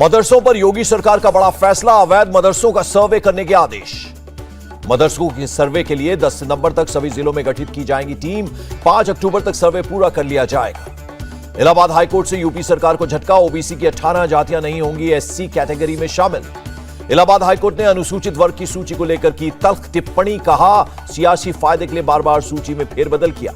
मदरसों पर योगी सरकार का बड़ा फैसला, अवैध मदरसों का सर्वे करने के आदेश। मदरसों के सर्वे के लिए 10 सितंबर तक सभी जिलों में गठित की जाएगी टीम। 5 अक्टूबर तक सर्वे पूरा कर लिया जाएगा। इलाहाबाद हाईकोर्ट से यूपी सरकार को झटका, ओबीसी की 18 जातियां नहीं होंगी एससी कैटेगरी में शामिल। इलाहाबाद हाईकोर्ट ने अनुसूचित वर्ग की सूची को लेकर की तल्ख टिप्पणी, कहा सियासी फायदे के लिए बार बार सूची में फेरबदल किया।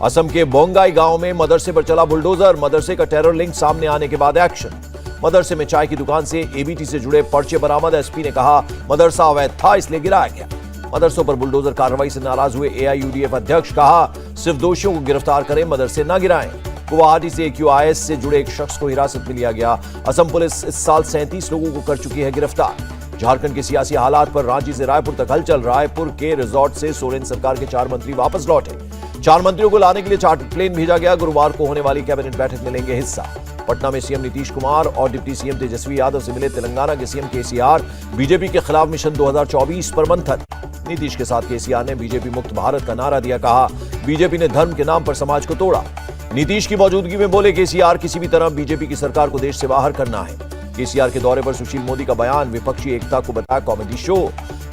असम के बोंगाई गांव में मदरसे पर चला बुलडोजर, मदरसे का टेरर लिंक सामने आने के बाद एक्शन। मदरसे में चाय की दुकान से एबीटी से जुड़े पर्चे बरामद, एसपी ने कहा मदरसा अवैध था इसलिए गिराया गया। मदरसों पर बुलडोजर कार्रवाई से नाराज हुए एआईयूडीएफ अध्यक्ष, कहा सिर्फ दोषियों को गिरफ्तार करें, मदरसे न गिराएं। गुवाहाटी से एक्यूआईएस से जुड़े एक शख्स को हिरासत में लिया गया। असम पुलिस इस साल 37 लोगों को कर चुकी है गिरफ्तार। झारखंड के सियासी हालात पर रांची से रायपुर तक हलचल, रायपुर के रिजॉर्ट से सोरेन सरकार के 4 मंत्री वापस लौटे। 4 मंत्रियों को लाने के लिए चार्टर्ड प्लेन भेजा गया। गुरुवार को होने वाली कैबिनेट बैठक में लेंगे हिस्सा। पटना में सीएम नीतीश कुमार और डिप्टी सीएम तेजस्वी यादव से मिले तेलंगाना के सीएम केसीआर। बीजेपी के खिलाफ मिशन 2024 पर मंथन। नीतीश के साथ केसीआर ने बीजेपी मुक्त भारत का नारा दिया, कहा बीजेपी ने धर्म के नाम पर समाज को तोड़ा। नीतीश की मौजूदगी में बोले केसीआर, किसी भी तरह बीजेपी की सरकार को देश से बाहर करना है। केसीआर के दौरे पर सुशील मोदी का बयान, विपक्षी एकता को बताया कॉमेडी शो।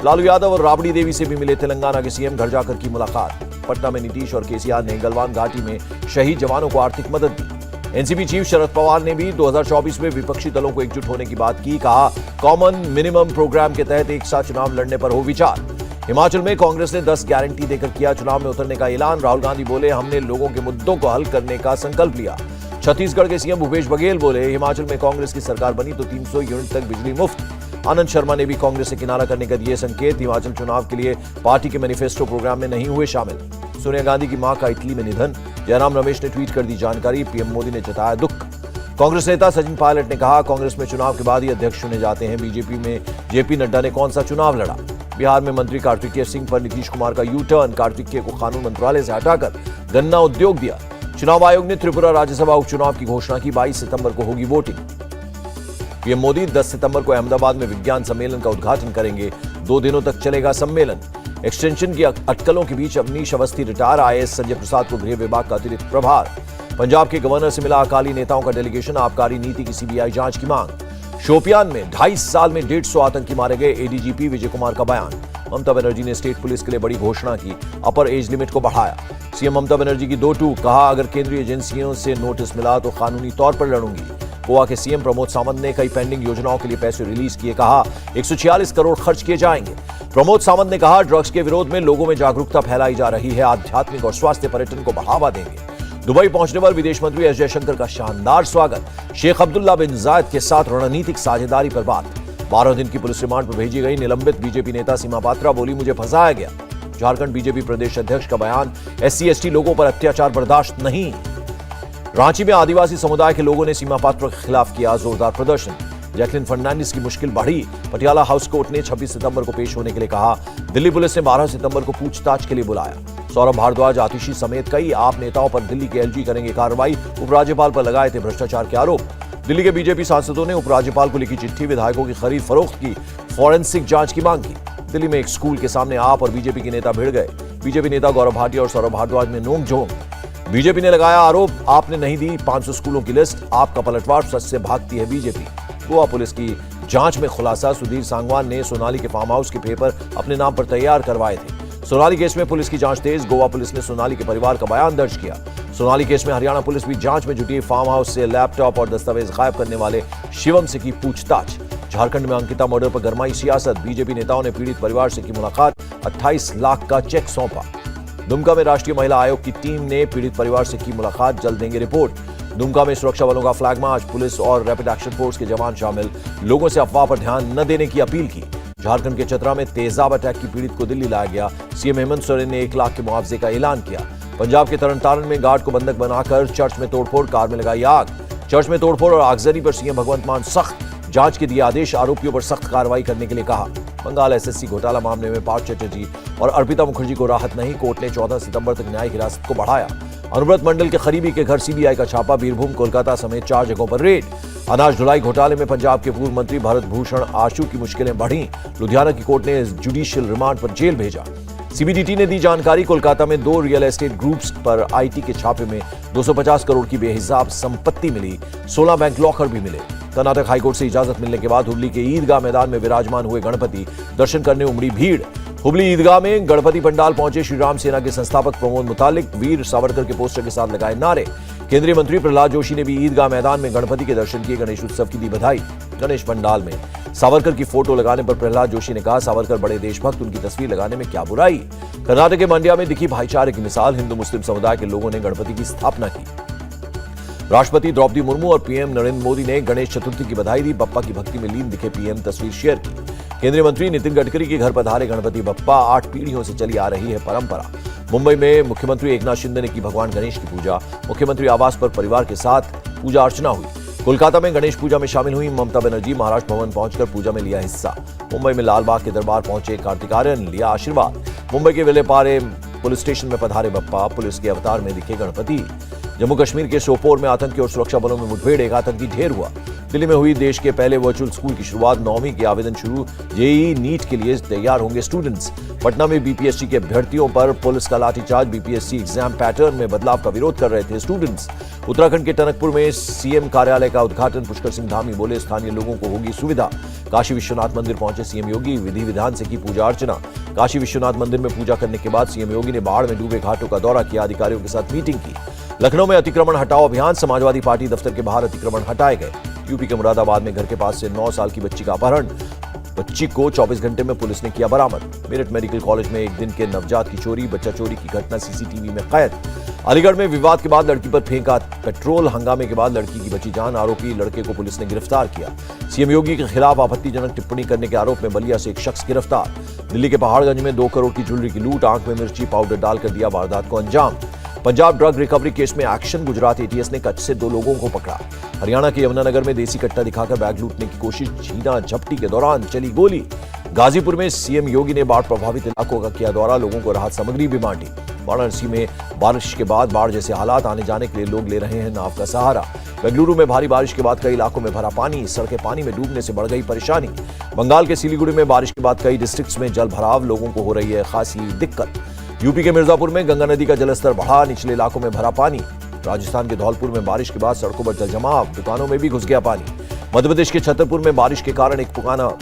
लालू यादव और राबड़ी देवी से भी मिले तेलंगाना के सीएम, घर जाकर की मुलाकात। पटना में नीतीश और केसीआर ने गलवान घाटी में शहीद जवानों को आर्थिक मदद दी। एनसीपी चीफ शरद पवार ने भी 2024 में विपक्षी दलों को एकजुट होने की बात की, कहा कॉमन मिनिमम प्रोग्राम के तहत एक साथ चुनाव लड़ने पर हो विचार। हिमाचल में कांग्रेस ने 10 गारंटी देकर किया चुनाव में उतरने का ऐलान। राहुल गांधी बोले हमने लोगों के मुद्दों को हल करने का संकल्प लिया। छत्तीसगढ़ के सीएम भूपेश बघेल बोले हिमाचल में कांग्रेस की सरकार बनी तो 300 यूनिट तक बिजली मुफ्त। आनंद शर्मा ने भी कांग्रेस से किनारा करने का दिए संकेत। हिमाचल चुनाव के लिए पार्टी के मैनिफेस्टो प्रोग्राम में नहीं हुए शामिल। सोनिया गांधी की मां का इटली में निधन, जयराम रमेश ने ट्वीट कर दी जानकारी। पीएम मोदी ने जताया दुख। कांग्रेस नेता सचिन पायलट ने कहा कांग्रेस में चुनाव के बाद ही अध्यक्ष चुने जाते हैं। बीजेपी में जेपी नड्डा ने कौन सा चुनाव लड़ा। बिहार में मंत्री कार्तिकेय सिंह पर नीतीश कुमार का यू टर्न, कार्तिकेय को कानून मंत्रालय से हटाकर गन्ना उद्योग दिया। चुनाव आयोग ने त्रिपुरा राज्यसभा उपचुनाव की घोषणा की, 22 सितंबर को होगी वोटिंग। पीएम मोदी 10 सितंबर को अहमदाबाद में विज्ञान सम्मेलन का उद्घाटन करेंगे। 2 दिनों तक चलेगा सम्मेलन। एक्सटेंशन की अटकलों के बीच अवनीश अवस्थी रिटायर, आईएएस संजय प्रसाद को गृह विभाग का अतिरिक्त प्रभार। पंजाब के गवर्नर से मिला अकाली नेताओं का डेलीगेशन, आबकारी नीति की सीबीआई जांच की मांग। शोपियान में 2.5 साल में 150 आतंकी मारे गए, एडीजीपी विजय कुमार का बयान। ममता बनर्जी ने स्टेट पुलिस के लिए बड़ी घोषणा की, अपर एज लिमिट को बढ़ाया। सीएम ममता बनर्जी की 2 टूक, कहा अगर केंद्रीय एजेंसियों से नोटिस मिला तो कानूनी तौर पर लड़ूंगी। गोवा के सीएम प्रमोद सावंत ने कई पेंडिंग योजनाओं के लिए पैसे रिलीज किए, कहा 146 करोड़ खर्च किए जाएंगे। प्रमोद सावंत ने कहा ड्रग्स के विरोध में लोगों में जागरूकता फैलाई जा रही है, आध्यात्मिक और स्वास्थ्य पर्यटन को बढ़ावा देंगे। दुबई पहुंचने पर विदेश मंत्री एस जयशंकर का शानदार स्वागत। शेख अब्दुल्ला बिन जायद के साथ रणनीतिक साझेदारी पर बात। 12 दिन की पुलिस रिमांड पर भेजी गई निलंबित बीजेपी नेता सीमा पात्रा, बोली मुझे फंसाया गया। झारखंड बीजेपी प्रदेश अध्यक्ष का बयान, एससी एसटी लोगों पर अत्याचार बर्दाश्त नहीं। रांची में आदिवासी समुदाय के लोगों ने सीमा पात्रा के खिलाफ किया जोरदार प्रदर्शन। जैकलिन फर्नांडिस की मुश्किल बढ़ी, पटियाला हाउस कोर्ट ने 26 सितंबर को पेश होने के लिए कहा। दिल्ली पुलिस ने 12 सितंबर को पूछताछ के लिए बुलाया। सौरभ भारद्वाज, आतिशी समेत कई आप नेताओं पर दिल्ली के एलजी करेंगे कार्रवाई। उपराज्यपाल पर लगाए थे भ्रष्टाचार के आरोप। दिल्ली के बीजेपी सांसदों ने उपराज्यपाल को लिखी चिट्ठी, विधायकों की खरीद फरोख्त की फॉरेंसिक जांच की मांग की। दिल्ली में एक स्कूल के सामने आप और बीजेपी के नेता भिड़ गए। बीजेपी नेता गौरव भाटिया और सौरभ भारद्वाज में नोक-झोंक। बीजेपी ने लगाया आरोप, आपने नहीं दी 500 स्कूलों की लिस्ट, आपका पलटवार, सच से भागती है बीजेपी। गोवा पुलिस की जांच में खुलासा, सुधीर सांगवान ने सोनाली के फार्म हाउस के पेपर अपने नाम पर तैयार करवाए थे। सोनाली केस में पुलिस की जांच तेज, गोवा पुलिस ने सोनाली के परिवार का बयान दर्ज किया। सोनाली केस में हरियाणा पुलिस भी जांच में जुटी, फार्म हाउस से लैपटॉप और दस्तावेज गायब करने वाले शिवम से की पूछताछ। झारखंड में अंकिता मर्डर पर गरमाई सियासत, बीजेपी नेताओं ने पीड़ित परिवार से की मुलाकात, 28 लाख का चेक सौंपा। दुमका में राष्ट्रीय महिला आयोग की टीम ने पीड़ित परिवार से की मुलाकात, जल्द देंगे रिपोर्ट। दुमका में सुरक्षा बलों का फ्लैग मार्च, पुलिस और रैपिड एक्शन फोर्स के जवान शामिल, लोगों से अफवाह पर ध्यान न देने की अपील की। झारखंड के चतरा में तेजाब अटैक की पीड़ित को दिल्ली लाया गया, सीएम हेमंत सोरेन ने 1 लाख के मुआवजे का ऐलान किया। पंजाब के तरनतारन में गार्ड को बंधक बनाकर चर्च में तोड़फोड़, कार में लगाई आग। चर्च में तोड़फोड़ और आगजनी पर सीएम भगवंत मान सख्त, जांच के दिए आदेश, आरोपियों पर सख्त कार्रवाई करने के लिए कहा। बंगाल एसएससी घोटाला मामले में पार्थ चटर्जी और अर्पिता मुखर्जी को राहत नहीं, कोर्ट ने 14 सितंबर तक न्यायिक हिरासत को बढ़ाया। अनुव्रत मंडल के करीबी के घर सीबीआई का छापा, बीरभूम, कोलकाता समेत 4 जगहों पर रेड। अनाज ढुलाई घोटाले में पंजाब के पूर्व मंत्री भरत भूषण आशु की मुश्किलें बढ़ी, लुधियाना की कोर्ट ने जुडिशियल रिमांड पर जेल भेजा। सीबीडीटी ने दी जानकारी। कोलकाता में 2 रियल एस्टेट ग्रुप्स पर आईटी के छापे में 250 करोड़ की बेहिसाब संपत्ति मिली। 16 बैंक लॉकर भी मिले। कर्नाटक हाईकोर्ट से इजाजत मिलने के बाद हुबली के ईदगाह मैदान में विराजमान हुए गणपति दर्शन करने उमड़ी भीड़। हुबली ईदगाह में गणपति पंडाल पहुंचे श्रीराम सेना के संस्थापक प्रमोद मुतालिक। वीर सावरकर के पोस्टर के साथ लगाए नारे। केंद्रीय मंत्री प्रहलाद जोशी ने भी ईदगाह मैदान में गणपति के दर्शन किए। गणेश उत्सव की दी बधाई। गणेश पंडाल में सावरकर की फोटो लगाने पर प्रहलाद जोशी ने कहा, सावरकर बड़े देशभक्त, उनकी तस्वीर लगाने में क्या बुराई। कर्नाटक के मंड्या में दिखी भाईचारे की मिसाल। हिंदू मुस्लिम समुदाय के लोगों ने गणपति की स्थापना की। राष्ट्रपति द्रौपदी मुर्मू और पीएम नरेंद्र मोदी ने गणेश चतुर्थी की बधाई दी। बप्पा की भक्ति में लीन दिखे पीएम, तस्वीर शेयर की। केंद्रीय मंत्री नितिन गडकरी के घर पधारे गणपति बप्पा। 8 पीढ़ियों से चली आ रही है परंपरा। मुंबई में मुख्यमंत्री एकनाथ शिंदे ने की भगवान गणेश की पूजा। मुख्यमंत्री आवास पर परिवार के साथ पूजा अर्चना हुई। कोलकाता में गणेश पूजा में शामिल हुई ममता बनर्जी। महाराष्ट्र भवन पहुंचकर पूजा में लिया हिस्सा। मुंबई में लालबाग के दरबार पहुंचे कार्तिक आर्यन, लिया आशीर्वाद। मुंबई के विलेपारे पुलिस स्टेशन में पधारे बप्पा। पुलिस के अवतार में दिखे गणपति। जम्मू कश्मीर के सोपोर में आतंकी और सुरक्षा बलों में मुठभेड़। एक आतंकी ढेर हुआ। दिल्ली में हुई देश के पहले वर्चुअल स्कूल की शुरुआत। 9वीं के आवेदन शुरू। जेईई नीट के लिए तैयार होंगे स्टूडेंट्स। पटना में बीपीएससी के अभ्यर्थियों पर पुलिस का लाठीचार्ज। बीपीएससी एग्जाम पैटर्न में बदलाव का विरोध कर रहे थे स्टूडेंट्स। उत्तराखंड के टनकपुर में सीएम कार्यालय का उद्घाटन। पुष्कर सिंह धामी बोले, स्थानीय लोगों को होगी सुविधा। काशी विश्वनाथ मंदिर पहुंचे सीएम योगी। विधि विधान से की पूजा अर्चना। काशी विश्वनाथ मंदिर में पूजा करने के बाद सीएम योगी ने बाढ़ में डूबे घाटों का दौरा किया। अधिकारियों के साथ मीटिंग की। लखनऊ में अतिक्रमण हटाओ अभियान। समाजवादी पार्टी दफ्तर के बाहर अतिक्रमण हटाए गए। यूपी के मुरादाबाद में घर के पास से 9 साल की बच्ची का अपहरण। बच्ची को 24 घंटे में पुलिस ने किया बरामद। मेरठ मेडिकल कॉलेज में एक दिन के नवजात की चोरी। बच्चा चोरी की घटना सीसीटीवी में कैद। अलीगढ़ में विवाद के बाद लड़की पर फेंका पेट्रोल। हंगामे के बाद लड़की की बची जान। आरोपी लड़के को पुलिस ने गिरफ्तार किया। सीएम योगी के खिलाफ आपत्तिजनक टिप्पणी करने के आरोप में बलिया से एक शख्स गिरफ्तार। दिल्ली के पहाड़गंज में 2 करोड़ की ज्वेलरी की लूट। आंख में मिर्ची पाउडर डालकर दिया वारदात को अंजाम। पंजाब ड्रग रिकवरी केस में एक्शन। गुजरात एटीएस ने कच्छ से 2 लोगों को पकड़ा। हरियाणा के यमुनानगर में देसी कट्टा दिखाकर बैग लूटने की कोशिश। झीना झपटी के दौरान चली गोली। गाजीपुर में सीएम योगी ने बाढ़ प्रभावित इलाकों का किया दौरा। लोगों को राहत सामग्री भी बांटी। वाराणसी में बारिश के बाद बाढ़ जैसे हालात। आने जाने के लिए लोग ले रहे हैं नाव का सहारा। बेंगलुरु में भारी बारिश के बाद कई इलाकों में भरा पानी। सड़कें पानी में डूबने से बढ़ गई परेशानी। बंगाल के सिलीगुड़ी में बारिश के बाद कई डिस्ट्रिक्ट्स में जल भराव। लोगों को हो रही है खासी दिक्कत। यूपी के मिर्जापुर में गंगा नदी का जलस्तर बढ़ा। निचले इलाकों में भरा पानी। राजस्थान के धौलपुर में बारिश के बाद सड़कों पर जलजमाव। दुकानों में भी घुस गया पानी। मध्य प्रदेश के छतरपुर में बारिश के कारण एक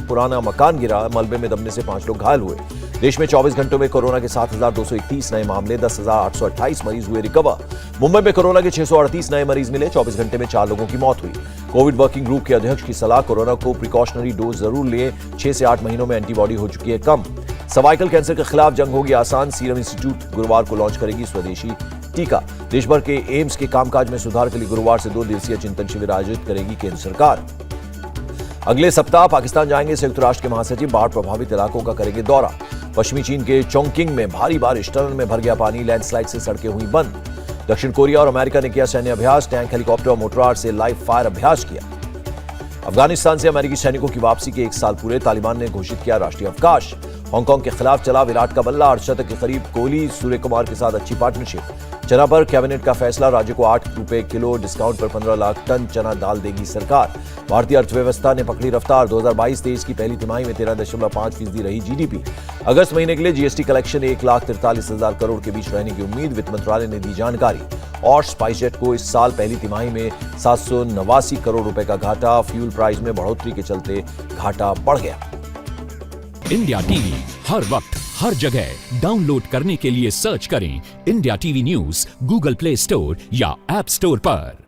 पुराना मकान गिरा। मलबे में दबने से 5 लोग घायल हुए। देश में 24 घंटों में कोरोना के 7,231 नए मामले। 10,828 मरीज हुए रिकवर। मुंबई में कोरोना के 638 नए मरीज मिले। 24 घंटे में 4 लोगों की मौत हुई। कोविड वर्किंग ग्रुप के अध्यक्ष की सलाह, कोरोना को प्रिकॉशनरी डोज जरूर लें। 6 से 8 महीनों में एंटीबॉडी हो चुकी है कम। सर्वाइकल कैंसर के खिलाफ जंग होगी आसान। सीरम इंस्टीट्यूट गुरुवार को लॉन्च करेगी स्वदेशी टीका। देश भर के एम्स के कामकाज में सुधार के लिए गुरुवार से 2 दिवसीय चिंतन शिविर आयोजित करेगी केंद्र सरकार। अगले सप्ताह पाकिस्तान जाएंगे संयुक्त राष्ट्र के महासचिव। बाढ़ प्रभावित इलाकों का करेंगे दौरा। पश्चिमी चीन के चोंगकिंग में भारी बारिश। टनल में भर गया पानी। लैंडस्लाइड से सड़कें हुई बंद। दक्षिण कोरिया और अमेरिका ने किया सैन्य अभ्यास। टैंक, हेलीकॉप्टर और मोटरार से लाइव फायर अभ्यास किया। अफगानिस्तान से अमेरिकी सैनिकों की वापसी के 1 साल पूरे। तालिबान ने घोषित किया राष्ट्रीय अवकाश। हांगकांग के खिलाफ चला विराट का बल्ला। अर्धशतक के करीब। कोहली, सूर्य कुमार के साथ अच्छी पार्टनरशिप। चना पर कैबिनेट का फैसला। राज्य को 8 रुपए किलो डिस्काउंट पर 15 लाख टन चना दाल देगी सरकार। भारतीय अर्थव्यवस्था ने पकड़ी रफ्तार। 2022-23 की पहली तिमाही में 13.5% रही जीडीपी। अगस्त महीने के लिए जीएसटी कलेक्शन 1,43,000 करोड़ के बीच रहने की उम्मीद। वित्त मंत्रालय ने दी जानकारी। और स्पाइसजेट को इस साल पहली तिमाही में 789 करोड़ रुपए का घाटा। फ्यूल प्राइस में बढ़ोतरी के चलते घाटा बढ़ गया। इंडिया टीवी हर वक्त हर जगह डाउनलोड करने के लिए सर्च करें India TV news Google play store या ऐप स्टोर पर।